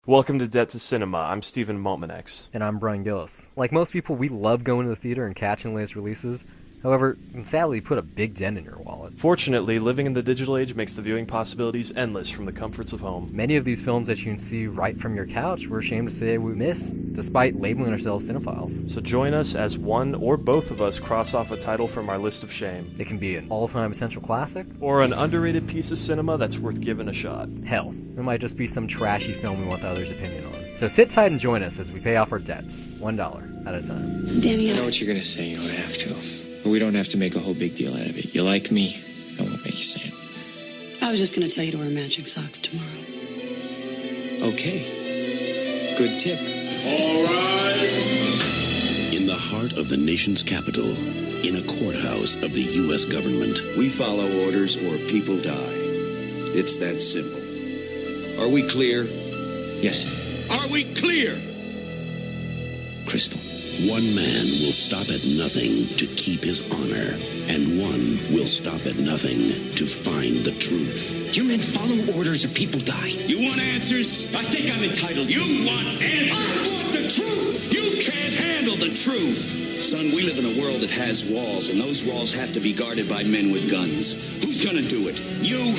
Welcome to Debt to Cinema. I'm Stephen Maltmanex. And I'm Brian Gillis. Like most people, we love going to the theater and catching the latest releases. However, it can sadly put a big dent in your wallet. Fortunately, living in the digital age makes the viewing possibilities endless from the comforts of home. Many of these films that you can see right from your couch, we're ashamed to say we miss, despite labeling ourselves cinephiles. So join us as one or both of us cross off a title from our list of shame. It can be an all-time essential classic, or an underrated piece of cinema that's worth giving a shot. Hell, it might just be some trashy film we want the others' opinion on. So sit tight and join us as we pay off our debts, $1 at a time. Danny, I know what you're gonna say. You don't have to. But we don't have to make a whole big deal out of it. You like me, I won't make you say it. I was just going to tell you to wear matching socks tomorrow. Okay. Good tip. All rise. In the heart of the nation's capital, in a courthouse of the U.S. government, we follow orders or people die. It's that simple. Are we clear? Yes, sir. Are we clear? Crystal. One man will stop at nothing to keep his honor, and one will stop at nothing to find the truth. You meant follow orders or people die? You want answers? I think I'm entitled. You want answers? I want the truth! You can't handle the truth! Son, we live in a world that has walls, and those walls have to be guarded by men with guns. Who's gonna do it? You?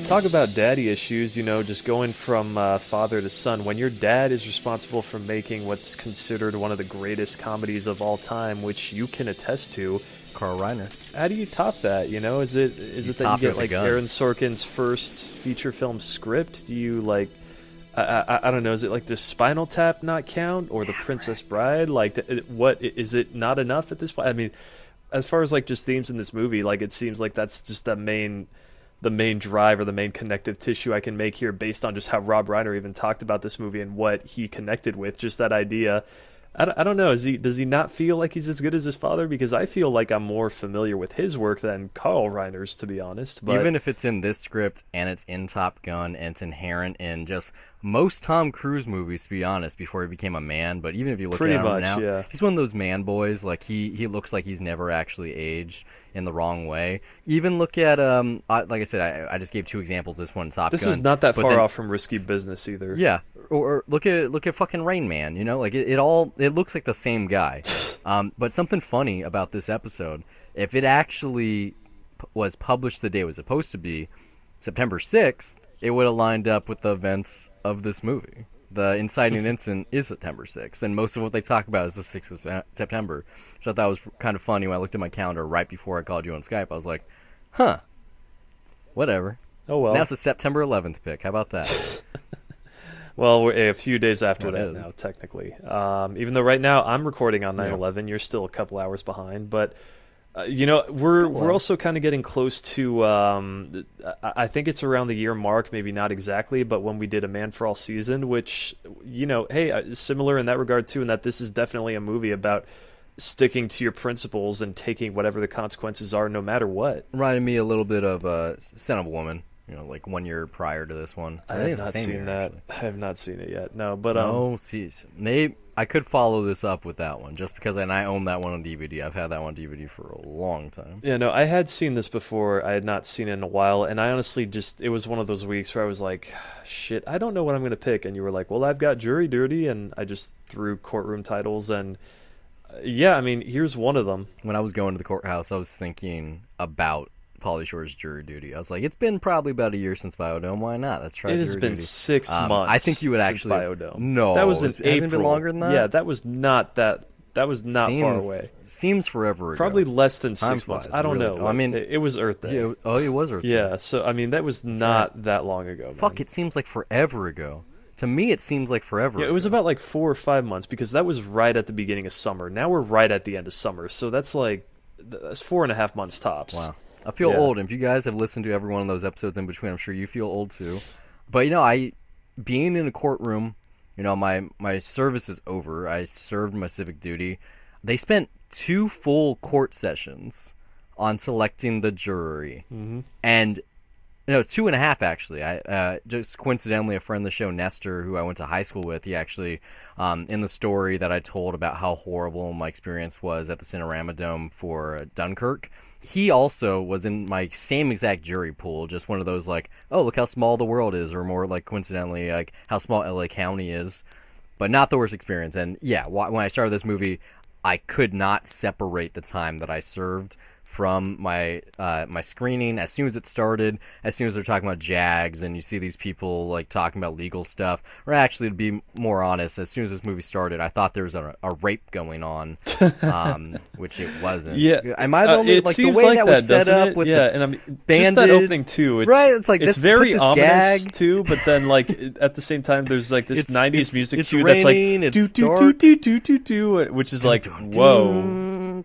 Talk about daddy issues, just going from father to son. When your dad is responsible for making what's considered one of the greatest comedies of all time, which you can attest to, Carl Reiner. how do you top that? Is it that you get like Aaron Sorkin's first feature film script? Do you I don't know, is it like the Spinal Tap not count, or the Princess Bride? What is it not enough at this point? I mean, as far as just themes in this movie, it seems like that's just the main drive or the main connective tissue I can make here, based on just how Rob Reiner even talked about this movie and what he connected with. Just that idea. I don't know. Does he not feel like he's as good as his father? Because I feel like I'm more familiar with his work than Carl Reiner's, to be honest. But even if it's in this script and it's in Top Gun and it's inherent in just most Tom Cruise movies, to be honest, before he became a man. But even if you look at him now, yeah. He's one of those man boys. He looks like he's never actually aged in the wrong way. Even look at like I said, I just gave two examples. This one, Top Gun. This is not that far off from Risky Business either. Yeah. Or look at fucking Rain Man, it looks like the same guy. But something funny about this episode, if it actually was published the day it was supposed to be, September 6th, it would have lined up with the events of this movie. The inciting incident is September 6th, and most of what they talk about is the 6th of September, which I thought was kind of funny. When I looked at my calendar right before I called you on Skype, I was like, huh, whatever. Oh well. Now it's a September 11th pick. How about that? Well, we're a few days after that now, technically. Even though right now I'm recording on 9/11, you're still a couple hours behind. But we're also kind of getting close to. I think it's around the year mark, maybe not exactly, but when we did A Man for All Season, which similar in that regard too, in that this is definitely a movie about sticking to your principles and taking whatever the consequences are, no matter what. Reminded me a little bit of Son of a Woman. 1 year prior to this one. I have not seen that. I have not seen it yet. No, but maybe I could follow this up with that one, just because I own that one on DVD. I've had that one on DVD for a long time. Yeah, no, I had seen this before. I had not seen it in a while, and I honestly it was one of those weeks where I was like, shit, I don't know what I'm going to pick. And you were like, well, I've got Jury Duty, and I just threw courtroom titles, and yeah, I mean, here's one of them. When I was going to the courthouse, I was thinking about Pauly Shore's Jury Duty. I was like, it's been probably about a year since Biodome. Why not? Let's try Jury Duty. It has been 6 months. I think you would since actually Biodome. No, that was in April. Hasn't been longer than that. Yeah, that was not that. That was not far away. Seems forever ago. Probably less than 6 months. I don't know. I mean, it was Earth Day. Yeah, it was Earth Day. Yeah, so I mean, that was not that long ago. Man. Fuck, it seems like forever ago. To me, it seems like forever. Yeah, it was about 4 or 5 months, because that was right at the beginning of summer. Now we're right at the end of summer, so that's 4.5 months tops. Wow. I feel old. And if you guys have listened to every one of those episodes in between, I'm sure you feel old too. But being in a courtroom, my service is over. I served my civic duty. They spent 2 full court sessions on selecting the jury, and No, 2.5 actually. I just coincidentally, a friend of the show, Nestor, who I went to high school with, he actually, in the story that I told about how horrible my experience was at the Cinerama Dome for Dunkirk, he also was in my same exact jury pool. Just one of those like, oh, look how small the world is, or more like coincidentally, like how small LA County is, but not the worst experience. And yeah, when I started this movie, I could not separate the time that I served from my my screening. As soon as it started, as soon as they're talking about Jags and you see these people like talking about legal stuff, or actually to be more honest, as soon as this movie started, I thought there was a rape going on, which it wasn't. Yeah, am I the only it like the seems way like that was set up it? with yeah, the and I mean bandage, just that opening too. It's, right? It's like it's very ominous gag. too, but then like at the same time, there's like this '90s music cue raining, that's like do do do do do do, which is like whoa.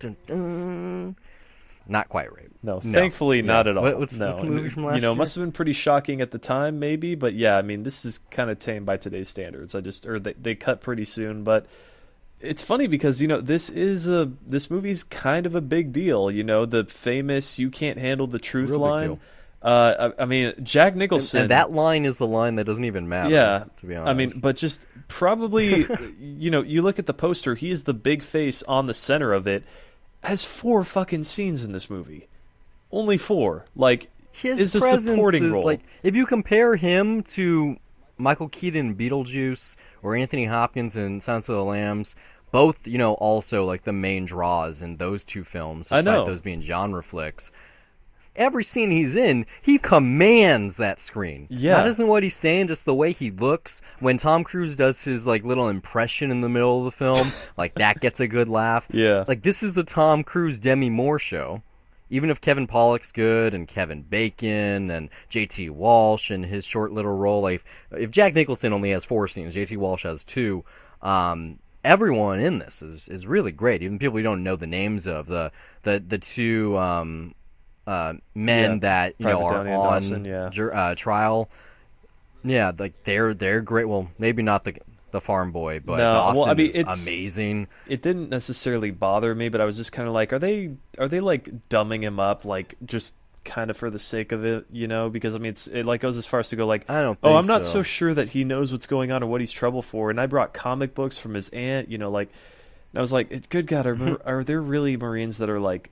Not quite right. No, thankfully not at all. What's the movie from last year? You know, must have been pretty shocking at the time, maybe. But yeah, I mean, this is kind of tame by today's standards. They cut pretty soon, but it's funny because you know this movie's kind of a big deal. You know, the famous "You can't handle the truth" line. I mean, Jack Nicholson. And that line is the line that doesn't even matter. Yeah, to be honest. I mean, but just probably, you know, you look at the poster. He is the big face on the center of it. Has 4 fucking scenes in this movie. Only 4. Like, his is a supporting role. Like, if you compare him to Michael Keaton in Beetlejuice or Anthony Hopkins in Silence of the Lambs, both, you know, also like the main draws in those 2 films, despite those being genre flicks. Every scene he's in, he commands that screen. Yeah. Not just in what he's saying, just the way he looks. When Tom Cruise does his like little impression in the middle of the film, like that gets a good laugh. Yeah. Like this is the Tom Cruise Demi Moore show. Even if Kevin Pollak's good and Kevin Bacon and J.T. Walsh in his short little role, like if Jack Nicholson only has 4 scenes, J.T. Walsh has 2. Everyone in this is really great. Even people you don't know the names of. The 2 men that you know are on Dawson, trial. Yeah, like they're great. Well, maybe not the farm boy, but no, Dawson well, I mean, is amazing. It didn't necessarily bother me, but I was just kind of like, are they like dumbing him up, like just kind of for the sake of it, you know? Because I mean, it like goes as far as to go like, I don't think I'm not so sure that he knows what's going on or what he's trouble for. And I brought comic books from his aunt, you know, like, and I was like, good God, are there really Marines that are like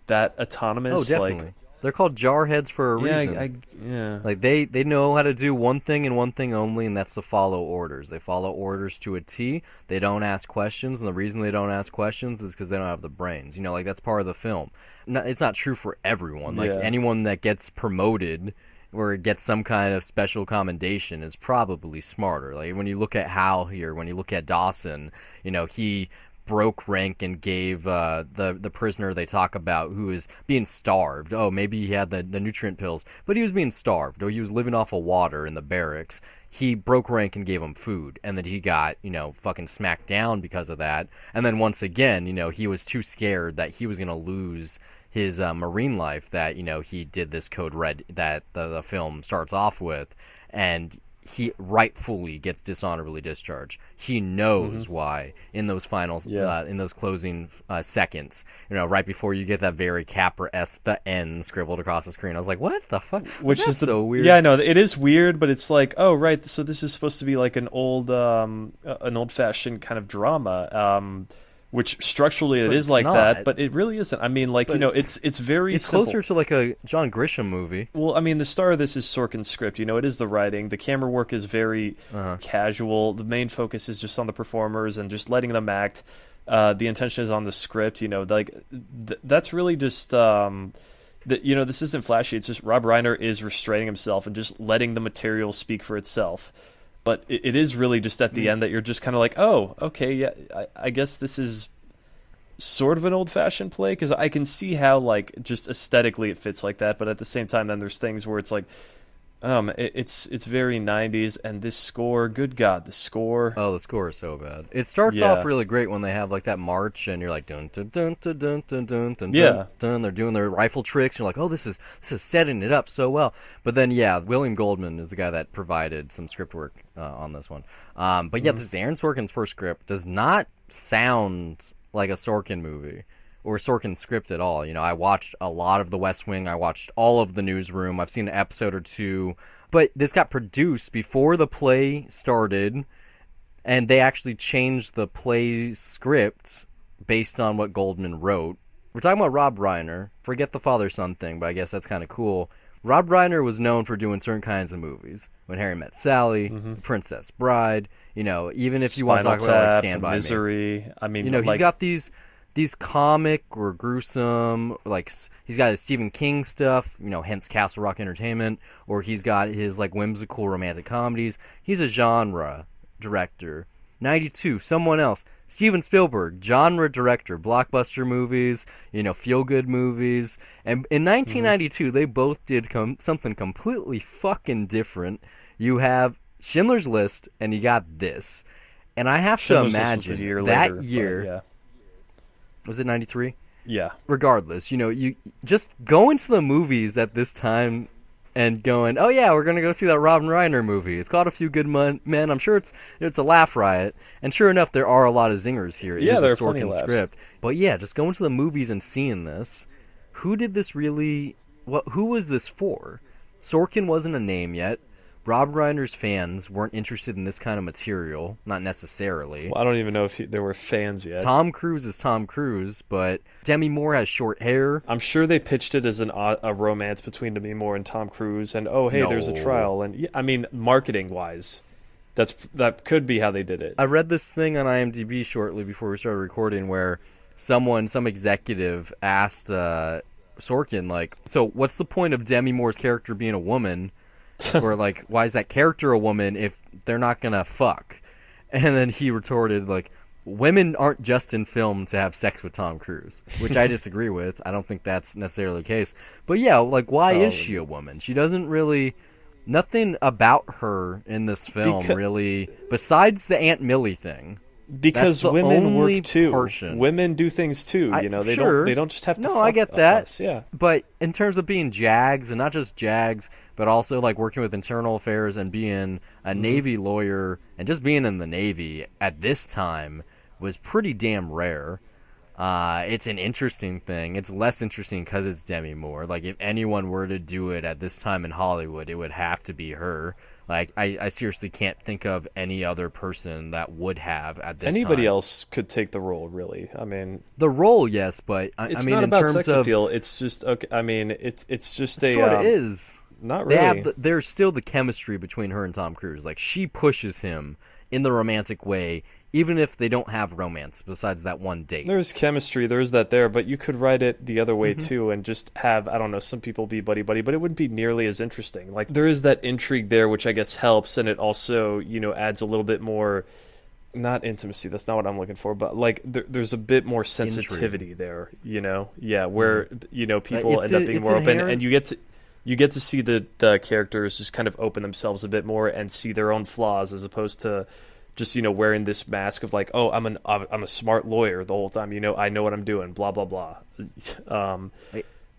that autonomous? Oh, definitely. Like, they're called jarheads for a reason. Yeah. Like they know how to do one thing and one thing only, and that's to follow orders. They follow orders to a T. They don't ask questions, and the reason they don't ask questions is because they don't have the brains. You know, like that's part of the film. It's not true for everyone. Like anyone that gets promoted or gets some kind of special commendation is probably smarter. Like when you look at Hal here, when you look at Dawson, you know, he broke rank and gave the prisoner they talk about who is being starved. Oh, maybe he had the nutrient pills, but he was being starved, or he was living off of water in the barracks. He broke rank and gave him food, and then he got, you know, fucking smacked down because of that. And then once again, you know, he was too scared that he was going to lose his Marine life that, you know, he did this code red that the film starts off with, and he rightfully gets dishonorably discharged. He knows why in those finals, in those closing seconds, you know, right before you get that very Capra-esque the end scribbled across the screen. I was like, what the fuck? Which is so weird. Yeah, I know it is weird, but it's like, oh right, so this is supposed to be like an old-fashioned kind of drama. Which structurally it is like not. that, but it really isn't. I mean, like, you know, it's very simple. Closer to like a John Grisham movie. Well, I mean, the star of this is Sorkin's script. You know, it is the writing. The camera work is very casual. The main focus is just on the performers and just letting them act. The intention is on the script. You know, like that's really just. You know, this isn't flashy. It's just Rob Reiner is restraining himself and just letting the material speak for itself. But it is really just at the end that you're just kind of like, oh, okay, yeah, I guess this is sort of an old-fashioned play, because I can see how, like, just aesthetically it fits like that, but at the same time, then there's things where it's like, it's very 90s, and this score, good God, the score. Oh, the score is so bad. It starts off really great when they have, like, that march, and you're like, dun, dun, dun, dun, dun, dun, dun, dun, yeah. dun. They're doing their rifle tricks. You're like, oh, this is setting it up so well. But then, yeah, William Goldman is the guy that provided some script work on this one. But yeah, this is Aaron Sorkin's first script. Does not sound like a Sorkin movie. or Sorkin's script at all. You know, I watched a lot of The West Wing. I watched all of The Newsroom. I've seen an episode or two. But this got produced before the play started, and they actually changed the play script based on what Goldman wrote. We're talking about Rob Reiner. Forget the father-son thing, but I guess that's kind of cool. Rob Reiner was known for doing certain kinds of movies. When Harry Met Sally, The Princess Bride, you know, even if you want to talk about like Stand By Misery. Me. I mean, you know, he's got these comic or gruesome, like he's got his Stephen King stuff, you know, hence Castle Rock Entertainment, or he's got his like whimsical romantic comedies. He's a genre director. 92, someone else. Steven Spielberg, genre director, blockbuster movies, you know, feel-good movies. And in 1992, they both did something completely fucking different. You have Schindler's List, and you got this. And I have Schindler's to imagine that year... Yeah. Was it 93? Yeah. Regardless, you know, you just going to the movies at this time and going, oh yeah, we're gonna go see that Rob Reiner movie. It's called A Few Good Men. I'm sure it's a laugh riot. And sure enough, there are a lot of zingers here. It is there a are plenty of Sorkin laughs. script. But yeah, just going to the movies and seeing this. Who did this really? Who was this for? Sorkin wasn't a name yet. Rob Reiner's fans weren't interested in this kind of material, not necessarily. Well, I don't even know if there were fans yet. Tom Cruise is Tom Cruise, but Demi Moore has short hair. I'm sure they pitched it as a romance between Demi Moore and Tom Cruise, and there's a trial. And I mean, marketing-wise, that could be how they did it. I read this thing on IMDb shortly before we started recording where some executive asked Sorkin, like, so what's the point of Demi Moore's character being a woman? Or like, why is that character a woman if they're not gonna fuck? And then he retorted, like, women aren't just in film to have sex with Tom Cruise, which I disagree with. I don't think that's necessarily the case. But yeah, like, why is she a woman? She doesn't really... Nothing about her in this film, really, besides the Aunt Millie thing. Because women work too. Women do things too. You know, they don't just have to. No, fuck I get that. Us. Yeah. But in terms of being JAGs, and not just JAGs, but also like working with internal affairs and being a Navy lawyer, and just being in the Navy at this time was pretty damn rare. It's an interesting thing. It's less interesting because it's Demi Moore. Like, if anyone were to do it at this time in Hollywood, it would have to be her. Like, I seriously can't think of any other person that would have at this time. Anybody else could take the role, really. I mean... The role, yes, but it's mean, not in about terms sex of... appeal. It's just... Okay, I mean, it's just a... Sort of is. Not really. There's still the chemistry between her and Tom Cruise. Like, she pushes him in the romantic way, even if they don't have romance besides that one date. There's chemistry, there's that there, but you could write it the other way too and just have, I don't know, some people be buddy-buddy, but it wouldn't be nearly as interesting. Like, there is that intrigue there, which I guess helps, and it also, you know, adds a little bit more, not intimacy, that's not what I'm looking for, but like, there's a bit more sensitivity there, you know? Yeah, where, you know, people end up being more open, and you get to see the characters just kind of open themselves a bit more and see their own flaws as opposed to just, you know, wearing this mask of like, oh, I'm a smart lawyer the whole time, you know, I know what I'm doing, blah blah blah.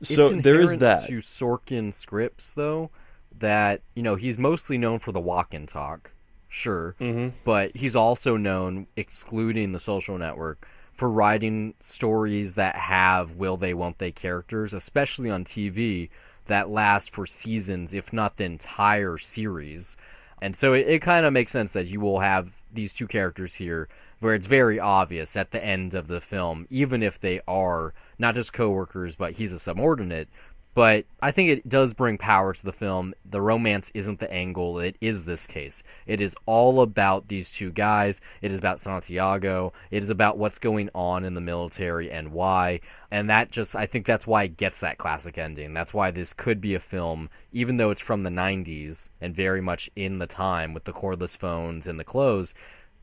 So there is that. To Sorkin scripts though, that, you know, he's mostly known for the walk and talk, sure, but he's also known, excluding The Social Network, for writing stories that have will they won't they characters, especially on TV, that last for seasons, if not the entire series. And so it kind of makes sense that you will have these two characters here where it's very obvious at the end of the film, even if they are not just coworkers, but he's a subordinate. But I think it does bring power to the film. The romance isn't the angle. It is this case. It is all about these two guys. It is about Santiago. It is about what's going on in the military and why. And that just, I think that's why it gets that classic ending. That's why this could be a film, even though it's from the 90s and very much in the time with the cordless phones and the clothes,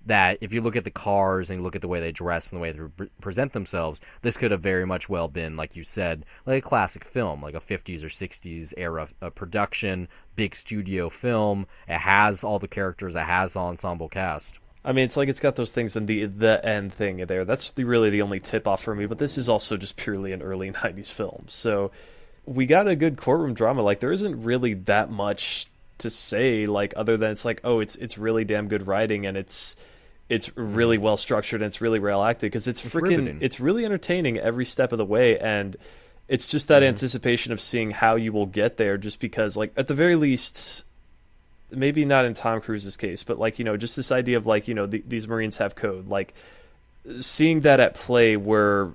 that if you look at the cars and you look at the way they dress and the way they present themselves, this could have very much well been, like you said, like a classic film, like a 50s or 60s era production, big studio film. It has all the characters, it has the ensemble cast. I mean, it's like it's got those things in the end thing there. That's really the only tip-off for me, but this is also just purely an early 90s film. So we got a good courtroom drama. Like, there isn't really that much to say, like, other than it's like, oh, it's really damn good writing, and it's it's really well structured and it's really well acted because it's freaking it's really entertaining every step of the way, and it's just that anticipation of seeing how you will get there, just because, like, at the very least, maybe not in Tom Cruise's case, but, like, you know, just this idea of, like, you know, these Marines have code, like seeing that at play where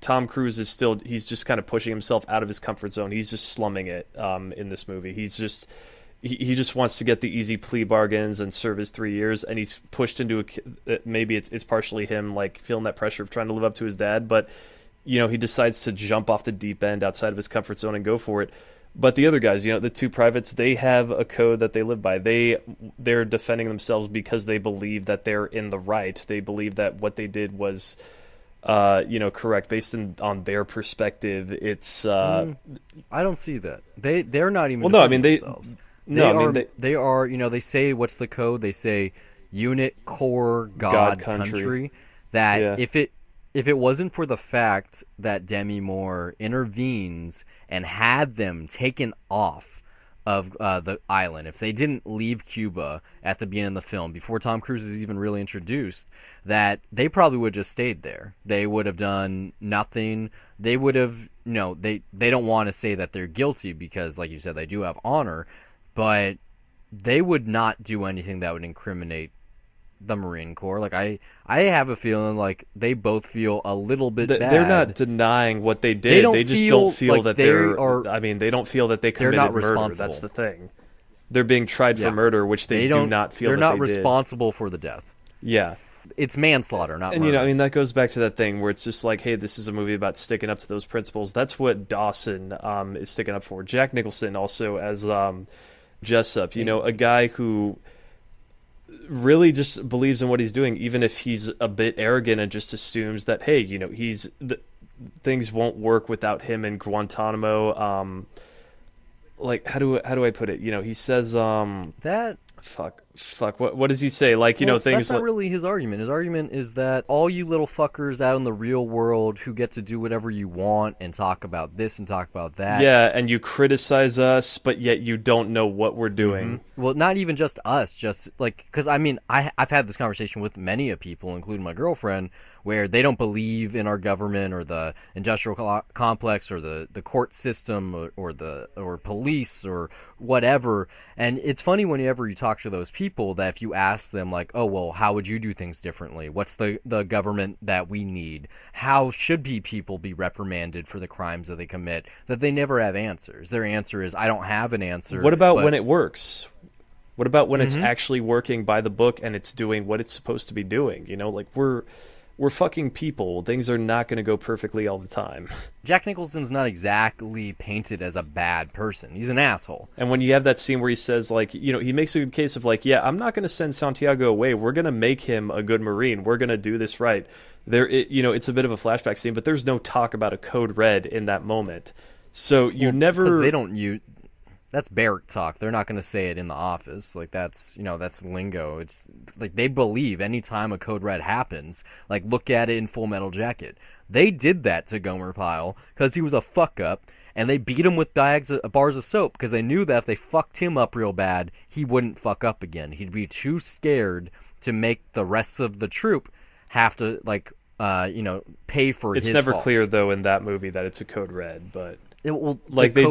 Tom Cruise is still, he's just kind of pushing himself out of his comfort zone. He's just slumming it in this movie. He's just he just wants to get the easy plea bargains and serve his 3 years, and he's pushed into maybe it's partially him, like, feeling that pressure of trying to live up to his dad, but, you know, he decides to jump off the deep end outside of his comfort zone and go for it. But the other guys, you know, the two privates, they have a code that they live by. They're defending themselves because they believe that they're in the right. They believe that what they did was you know, correct based on their perspective. It's I don't see that. They're not even themselves. They are, you know, they say, what's the code? They say unit, core, God country. That if it wasn't for the fact that Demi Moore intervenes and had them taken off of the island, if they didn't leave Cuba at the beginning of the film, before Tom Cruise is even really introduced, that they probably would have just stayed there. They would have done nothing. They would have, you know, they don't want to say that they're guilty because, like you said, they do have honor, but they would not do anything that would incriminate the Marine Corps. Like, I have a feeling like they both feel a little bit bad. They're not denying what they did. They just don't feel like that they don't feel that they committed murder. That's the thing. They're being tried for murder, which they do not feel. They're not responsible for the death. Yeah. It's manslaughter, not murder. And, you know, I mean, that goes back to that thing where it's just like, hey, this is a movie about sticking up to those principles. That's what Dawson is sticking up for. Jack Nicholson also as Jessup, you know, a guy who really just believes in what he's doing, even if he's a bit arrogant and just assumes that, hey, you know, things won't work without him in Guantanamo. Like, how do I put it? You know, he says that fuck. What does he say? Like, you know, things. That's not really his argument. His argument is that all you little fuckers out in the real world who get to do whatever you want and talk about this and talk about that. Yeah, and you criticize us, but yet you don't know what we're doing. Mm-hmm. Well, not even just us, just like, because I mean, I've had this conversation with many of people, including my girlfriend, where they don't believe in our government or the industrial complex or the court system or police or whatever. And it's funny whenever you talk to those people that if you ask them, like, oh, well, how would you do things differently? What's the government that we need? How should people be reprimanded for the crimes that they commit? That they never have answers. Their answer is, I don't have an answer. What about when it works? What about when it's actually working by the book and it's doing what it's supposed to be doing? You know, like, we're fucking people. Things are not going to go perfectly all the time. Jack Nicholson's not exactly painted as a bad person. He's an asshole. And when you have that scene where he says, like, you know, he makes a good case of, like, yeah, I'm not going to send Santiago away. We're going to make him a good Marine. We're going to do this right. You know, it's a bit of a flashback scene, but there's no talk about a code red in that moment. So never... They don't use... That's barrack talk. They're not going to say it in the office. Like, that's, you know, that's lingo. It's like they believe anytime a code red happens, like, look at it in Full Metal Jacket. They did that to Gomer Pyle because he was a fuck up, and they beat him with bars of soap because they knew that if they fucked him up real bad, he wouldn't fuck up again. He'd be too scared to make the rest of the troop have to, like, you know, pay for his It's never faults. Clear, though, in that movie that it's a code red, but... Like they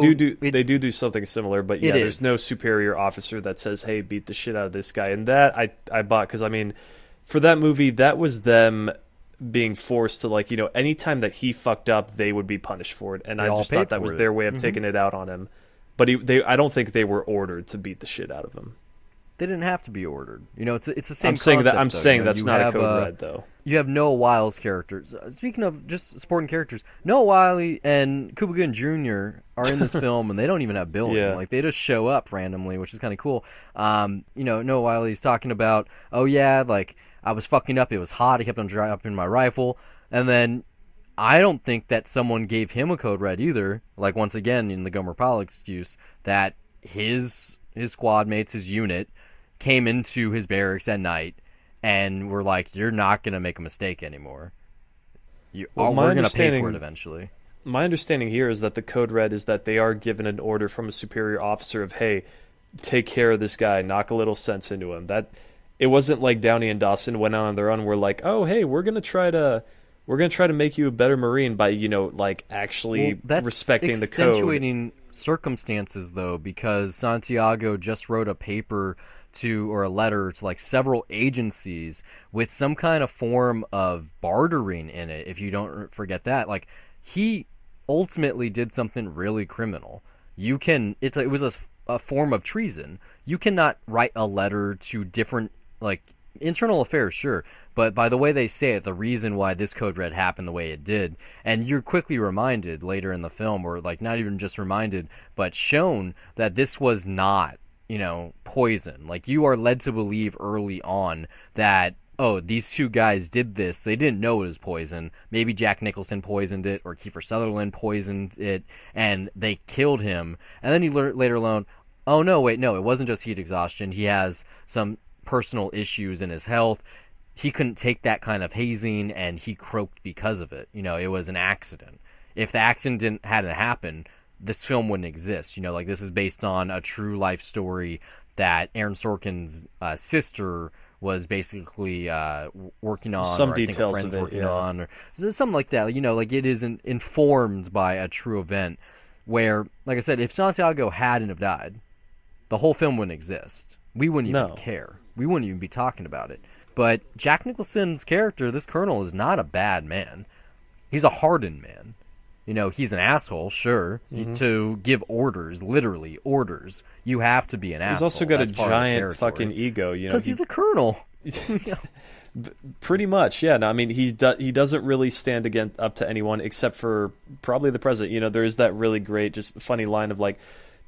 do something similar, but yeah, there's no superior officer that says, "Hey, beat the shit out of this guy." And that I bought because, I mean, for that movie, that was them being forced to, like, you know, anytime that he fucked up, they would be punished for it, and I just thought that was their way of taking it out on him. But I don't think they were ordered to beat the shit out of him. They didn't have to be ordered. You know, it's the same. I'm saying that's not a code red, though. You have Noah Wile's characters. Speaking of just supporting characters, Noah Wile and Cuba Gooding Jr. are in this film, and they don't even have billing. Yeah. Like, they just show up randomly, which is kind of cool. You know, Noah Wile's talking about, oh yeah, like, I was fucking up. It was hot. I kept on dropping my rifle, and then I don't think that someone gave him a code red either. Like, once again, in the Gomer Pyle excuse, that his squad mates, his unit, came into his barracks at night and were like, you're not going to make a mistake anymore. We're going to pay for it eventually. My understanding here is that the code red is that they are given an order from a superior officer of, hey, take care of this guy, knock a little sense into him. That it wasn't like Downey and Dawson went on their own. We're like, oh hey, we're gonna try to make you a better Marine by like actually respecting the code. That's accentuating circumstances though, because Santiago just wrote a paper or a letter to like several agencies with some kind of form of bartering in it. If you don't forget that, like he ultimately did something really criminal. It was a form of treason. You cannot write a letter to different like internal affairs, sure, but by the way they say it, the reason why this code red happened the way it did, and you're quickly reminded later in the film, or like not even just reminded, but shown that this was not, poison. Like you are led to believe early on that, oh, these two guys did this. They didn't know it was poison. Maybe Jack Nicholson poisoned it, or Kiefer Sutherland poisoned it, and they killed him. And then you learn later on, oh no, wait, no, it wasn't just heat exhaustion. He has some personal issues in his health. He couldn't take that kind of hazing, and he croaked because of it. It was an accident. If the accident hadn't happened, this film wouldn't exist. Like this is based on a true life story that Aaron Sorkin's sister was basically working on, some or details I think a friend's of it, working on, or something like that. Like it isn't informed by a true event. Where, like I said, if Santiago hadn't have died, the whole film wouldn't exist. We wouldn't even care. We wouldn't even be talking about it. But Jack Nicholson's character, this colonel, is not a bad man. He's a hardened man. He's an asshole, sure, to give orders, literally orders. You have to be an asshole. He's also got a giant fucking ego, because he's a colonel. Pretty much, yeah. No, I mean, he doesn't really stand up to anyone except for probably the president. There is that really great, just funny line of like,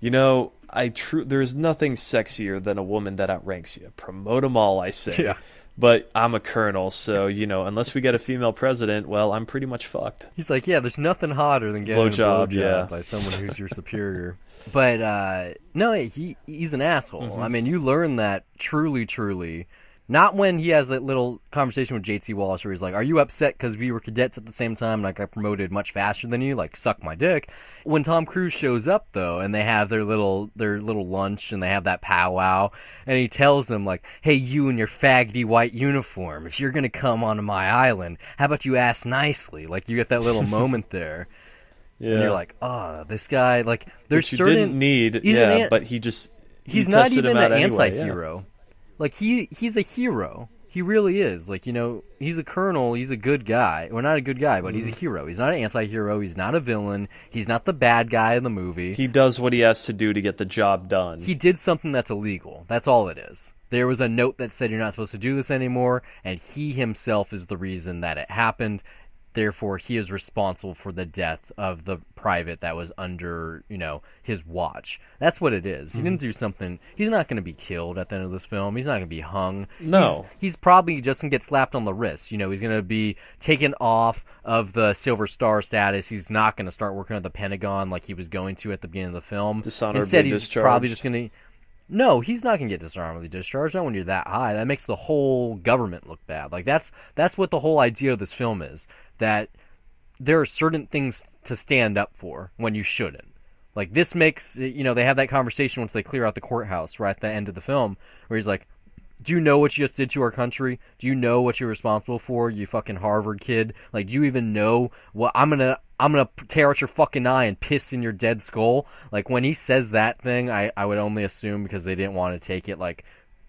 there's nothing sexier than a woman that outranks you. Promote them all, I say. Yeah. But I'm a colonel, so, unless we get a female president, well, I'm pretty much fucked. He's like, yeah, there's nothing hotter than getting a blowjob by someone who's your superior. But, no, he's an asshole. Mm-hmm. I mean, you learn that truly. Not when he has that little conversation with J.T. Wallace where he's like, are you upset because we were cadets at the same time and I got promoted much faster than you? Like, suck my dick. When Tom Cruise shows up, though, and they have their little lunch and they have that powwow, and he tells them, like, hey, you in your faggoty white uniform, if you're going to come onto my island, how about you ask nicely? Like, you get that little moment there. Yeah. And you're like, oh, this guy, like, there's Which you certain... didn't need, but he just... He's not even an anti-hero. Yeah. Like, he's a hero. He really is. Like, he's a colonel. He's a good guy. Well, not a good guy, but he's a hero. He's not an anti-hero. He's not a villain. He's not the bad guy in the movie. He does what he has to do to get the job done. He did something that's illegal. That's all it is. There was a note that said you're not supposed to do this anymore, and he himself is the reason that it happened. Therefore, he is responsible for the death of the private that was under, his watch. That's what it is. He didn't do something... He's not going to be killed at the end of this film. He's not going to be hung. No. He's probably just going to get slapped on the wrist. He's going to be taken off of the Silver Star status. He's not going to start working at the Pentagon like he was going to at the beginning of the film. Dishonorably Instead, he's discharged. Probably just going to... No, he's not going to get dishonorably discharged. Not when you're that high. That makes the whole government look bad. Like, that's what the whole idea of this film is. That there are certain things to stand up for when you shouldn't. Like, this makes, they have that conversation once they clear out the courthouse right at the end of the film, where he's like, do you know what you just did to our country? Do you know what you're responsible for, you fucking Harvard kid? Like, do you even know what I'm gonna tear out your fucking eye and piss in your dead skull? Like, when he says that thing, I would only assume because they didn't want to take it like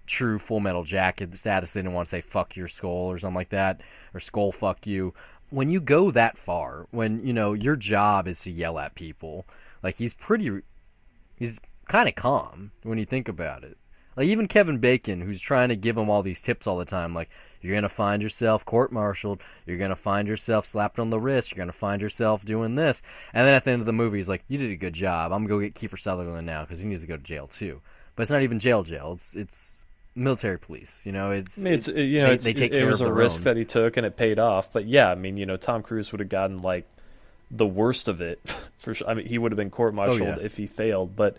true Full Metal Jacket status. They didn't want to say fuck your skull or something like that, or skull fuck you. When you go that far, when, your job is to yell at people, like, he's kind of calm when you think about it. Like, even Kevin Bacon, who's trying to give him all these tips all the time, like, you're going to find yourself court-martialed, you're going to find yourself slapped on the wrist, you're going to find yourself doing this. And then at the end of the movie, he's like, you did a good job. I'm going to go get Kiefer Sutherland now because he needs to go to jail, too. But it's not even jail. It's military police, they take care it was of a their risk own. that he took and it paid off. But yeah, I mean, Tom Cruise would have gotten like the worst of it for sure. I mean, he would have been court-martialed if he failed, but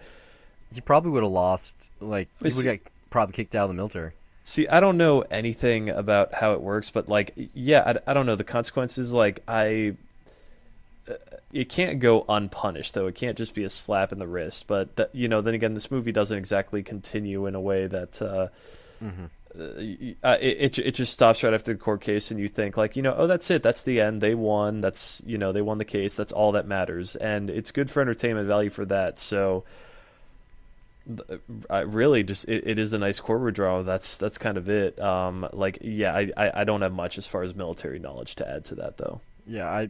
he probably would have lost. Like, he would have probably kicked out of the military. See, I don't know anything about how it works, but like, yeah, I don't know the consequences. Like, it can't go unpunished, though. It can't just be a slap in the wrist. But then again, this movie doesn't exactly continue in a way that it just stops right after the court case, and you think like, oh, that's it, that's the end, they won, that's they won the case, that's all that matters, and it's good for entertainment value for that. So I really just it is a nice courtroom drama. That's kind of it. I don't have much as far as military knowledge to add to that though. Yeah,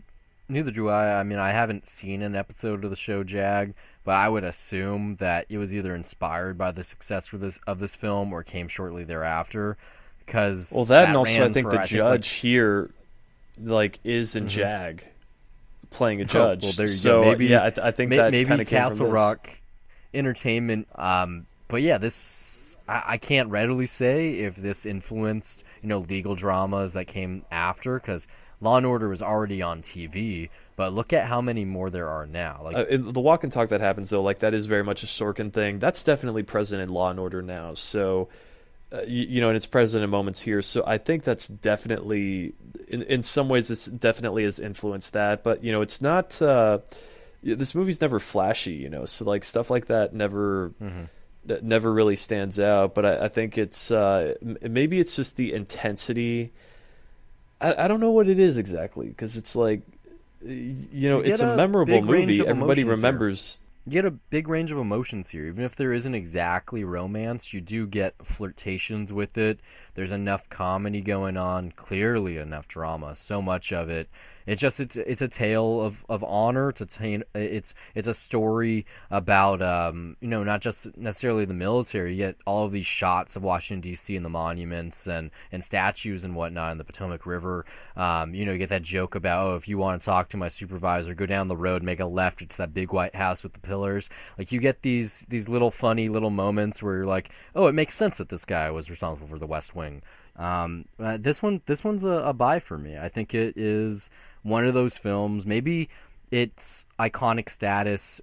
neither do I. I mean, I haven't seen an episode of the show Jag, but I would assume that it was either inspired by the success of this film or came shortly thereafter. Because that and also I think the judge here is in Jag playing a judge. Well, there you go. Maybe, I think that kind of came Castle from Rock Entertainment. But yeah, this I can't readily say if this influenced legal dramas that came after, because Law and Order was already on TV, but look at how many more there are now. The walk and talk that happens though, that is very much a Sorkin thing. That's definitely present in Law and Order now. So, and it's present in moments here. So I think that's definitely, in some ways, this definitely has influenced that. But it's not. This movie's never flashy, so stuff like that never really stands out. But I think it's maybe it's just the intensity. I don't know what it is exactly, because it's it's a memorable movie. Everybody remembers. You get a big range of emotions here. Even if there isn't exactly romance, you do get flirtations with it. There's enough comedy going on, clearly enough drama, so much of it. It's a tale of honor. It's a story about not just necessarily the military. You get all of these shots of Washington D.C. and the monuments and statues and whatnot in the Potomac River. You get that joke about, if you want to talk to my supervisor, go down the road, make a left. It's that big white house with the pillars. You get these little funny little moments where you're like, oh, it makes sense that this guy was responsible for the West Wing. This one's a buy for me. I think it is one of those films. Maybe its iconic status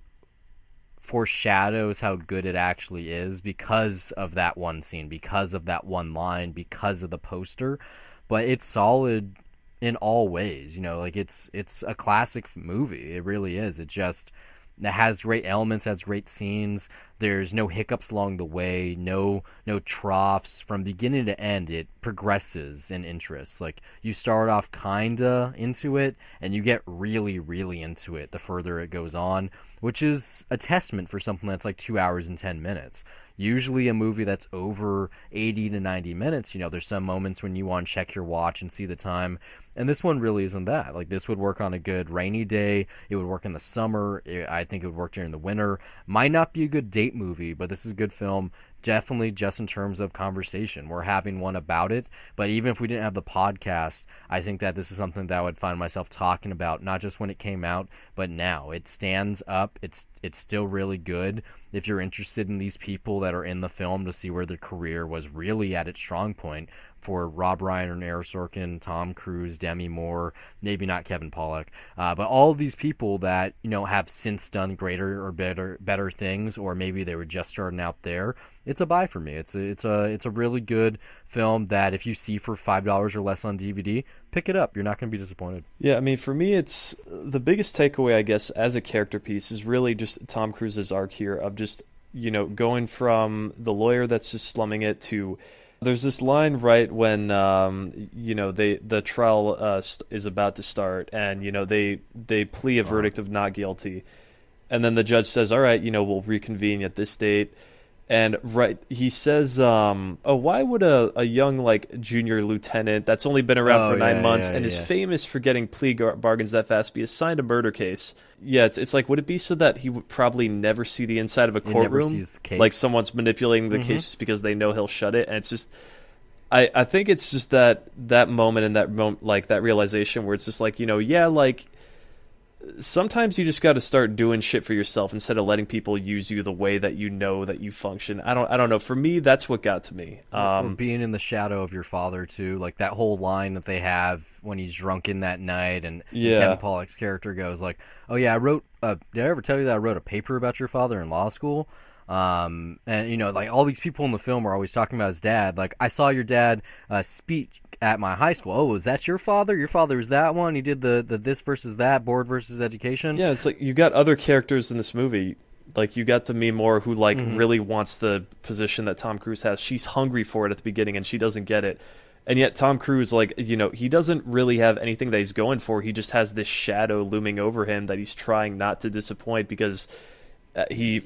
foreshadows how good it actually is because of that one scene, because of that one line, because of the poster. But it's solid in all ways. It's a classic movie. It really is. It has great elements, has great scenes. There's no hiccups along the way, no troughs. From beginning to end, it progresses in interest. You start off kinda into it, and you get really, really into it the further it goes on, which is a testament for something that's 2 hours and 10 minutes. Usually a movie that's over 80 to 90 minutes, there's some moments when you want to check your watch and see the time. And this one really isn't that. This would work on a good rainy day. It would work in the summer. I think it would work during the winter. Might not be a good date movie, but this is a good film. Definitely just in terms of conversation. We're having one about it, but even if we didn't have the podcast, I think that this is something that I would find myself talking about, not just when it came out, but now. It stands up. It's still really good. If you're interested in these people that are in the film to see where their career was really at its strong point, for Rob Reiner and Aaron Sorkin, Tom Cruise, Demi Moore, maybe not Kevin Pollak, but all of these people that have since done greater or better things, or maybe they were just starting out there. It's a buy for me. It's a really good film that if you see for $5 or less on DVD, pick it up. You're not going to be disappointed. Yeah, I mean, for me, it's the biggest takeaway, I guess, as a character piece is really just Tom Cruise's arc here of just going from the lawyer that's just slumming it to. There's this line right when the trial is about to start, and they plea a verdict of not guilty, and then the judge says, "All right, we'll reconvene at this date." And he says, why would a young junior lieutenant that's only been around for 9 months and is famous for getting plea bargains that fast be assigned a murder case? Yeah, it's would it be so that he would probably never see the inside of a courtroom, someone's manipulating the case just because they know he'll shut it? And it's just, I think it's just that moment and that moment, that realization where it's just sometimes you just got to start doing shit for yourself instead of letting people use you the way that that you function. I don't know. For me, that's what got to me. Or being in the shadow of your father too, that whole line that they have when he's drunken that night, and Kevin Pollak's character goes "Oh yeah, I wrote. Did I ever tell you that I wrote a paper about your father in law school?" And all these people in the film are always talking about his dad. I saw your dad speak at my high school. Oh, is that your father? Your father was that one? He did the this versus that, board versus education. Yeah, it's you got other characters in this movie, Like, you got Demi Moore, who, like, really wants the position that Tom Cruise has. She's hungry for it at the beginning, and she doesn't get it. And yet Tom Cruise, like, you know, he doesn't really have anything that he's going for. He just has this shadow looming over him that he's trying not to disappoint, because I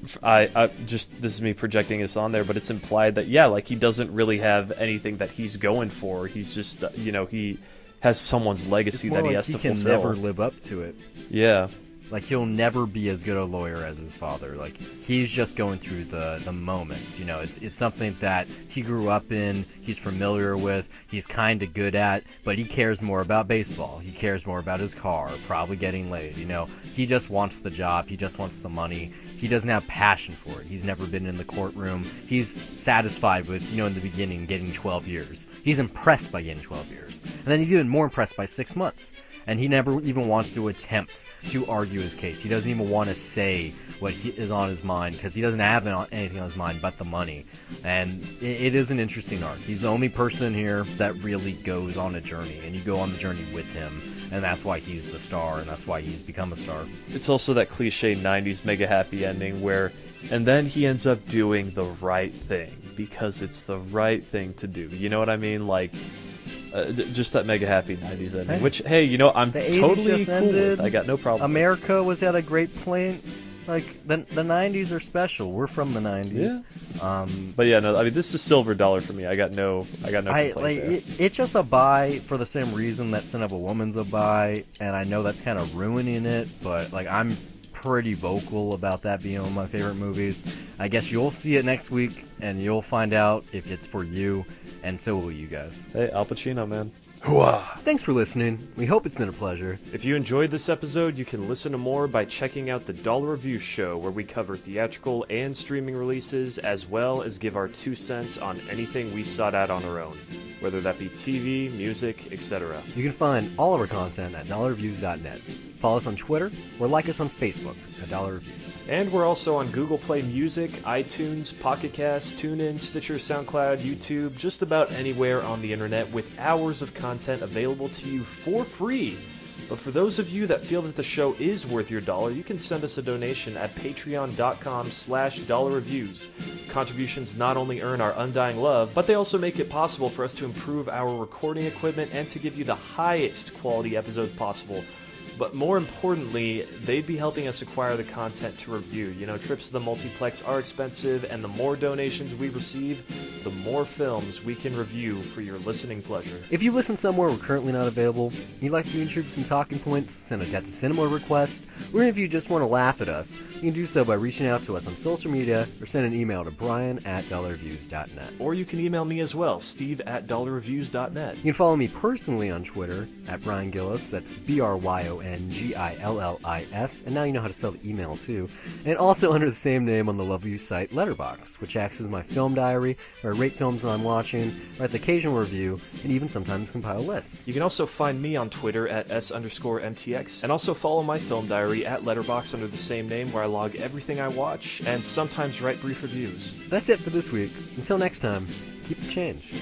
this is me projecting this on there, but it's implied that, yeah, like, he doesn't really have anything that he's going for. He's just, you know, he has someone's legacy that he has to fulfill. He can never live up to it. Yeah. Like, he'll never be as good a lawyer as his father. Like, he's just going through the moments, you know. It's something that he grew up in, he's familiar with, he's kind of good at, but he cares more about baseball. He cares more about his car, probably getting laid, you know. He just wants the job, he just wants the money. He doesn't have passion for it. He's never been in the courtroom. He's satisfied with, you know, in the beginning, getting 12 years. He's impressed by getting 12 years. And then he's even more impressed by 6 months. And he never even wants to attempt to argue his case. He doesn't even want to say what is on his mind, because he doesn't have anything on his mind but the money. And it is an interesting arc. He's the only person here that really goes on a journey, and you go on the journey with him. And that's why he's the star, and that's why he's become a star. It's also that cliche 90s mega happy ending where, and then he ends up doing the right thing, because it's the right thing to do. You know what I mean? Like, just that mega happy 90s ending, which, hey, you know, I'm totally cool with. I got no problem. America was at a great point. Like, the 90s are special. We're from the 90s. Yeah. But yeah, no, I mean, this is silver dollar for me. I got no complaint there. It's just a buy for the same reason that Son of a Woman's a buy, and I know that's kind of ruining it, but, like, I'm pretty vocal about that being one of my favorite movies. I guess you'll see it next week, and you'll find out if it's for you, and so will you guys. Hey, Al Pacino, man. Thanks for listening. We hope it's been a pleasure. If you enjoyed this episode, you can listen to more by checking out the Dollar Review Show, where we cover theatrical and streaming releases, as well as give our 2 cents on anything we sought out on our own, whether that be TV, music, etc. You can find all of our content at dollarreviews.net. Follow us on Twitter, or like us on Facebook at Dollar Reviews. And we're also on Google Play Music, iTunes, Pocket Cast, TuneIn, Stitcher, SoundCloud, YouTube, just about anywhere on the internet, with hours of content available to you for free. But for those of you that feel that the show is worth your dollar, you can send us a donation at patreon.com/dollarreviews. Contributions not only earn our undying love, but they also make it possible for us to improve our recording equipment and to give you the highest quality episodes possible. But more importantly, they'd be helping us acquire the content to review. You know, trips to the multiplex are expensive, and the more donations we receive, the more films we can review for your listening pleasure. If you listen somewhere we're currently not available, you'd like to contribute some talking points, send a Death to Cinema request, or if you just want to laugh at us, you can do so by reaching out to us on social media or send an email to brian@dollarreviews.net. Or you can email me as well, steve@dollarreviews.net. You can follow me personally on Twitter at Brian Gillis, that's BRYONGILLIS, and now you know how to spell the email too. And also under the same name on the lovely site Letterboxd, which acts as my film diary, where I rate films I'm watching, write the occasional review, and even sometimes compile lists. You can also find me on Twitter at S_MTX, and also follow my film diary at Letterboxd under the same name, where I log everything I watch, and sometimes write brief reviews. That's it for this week. Until next time, keep the change.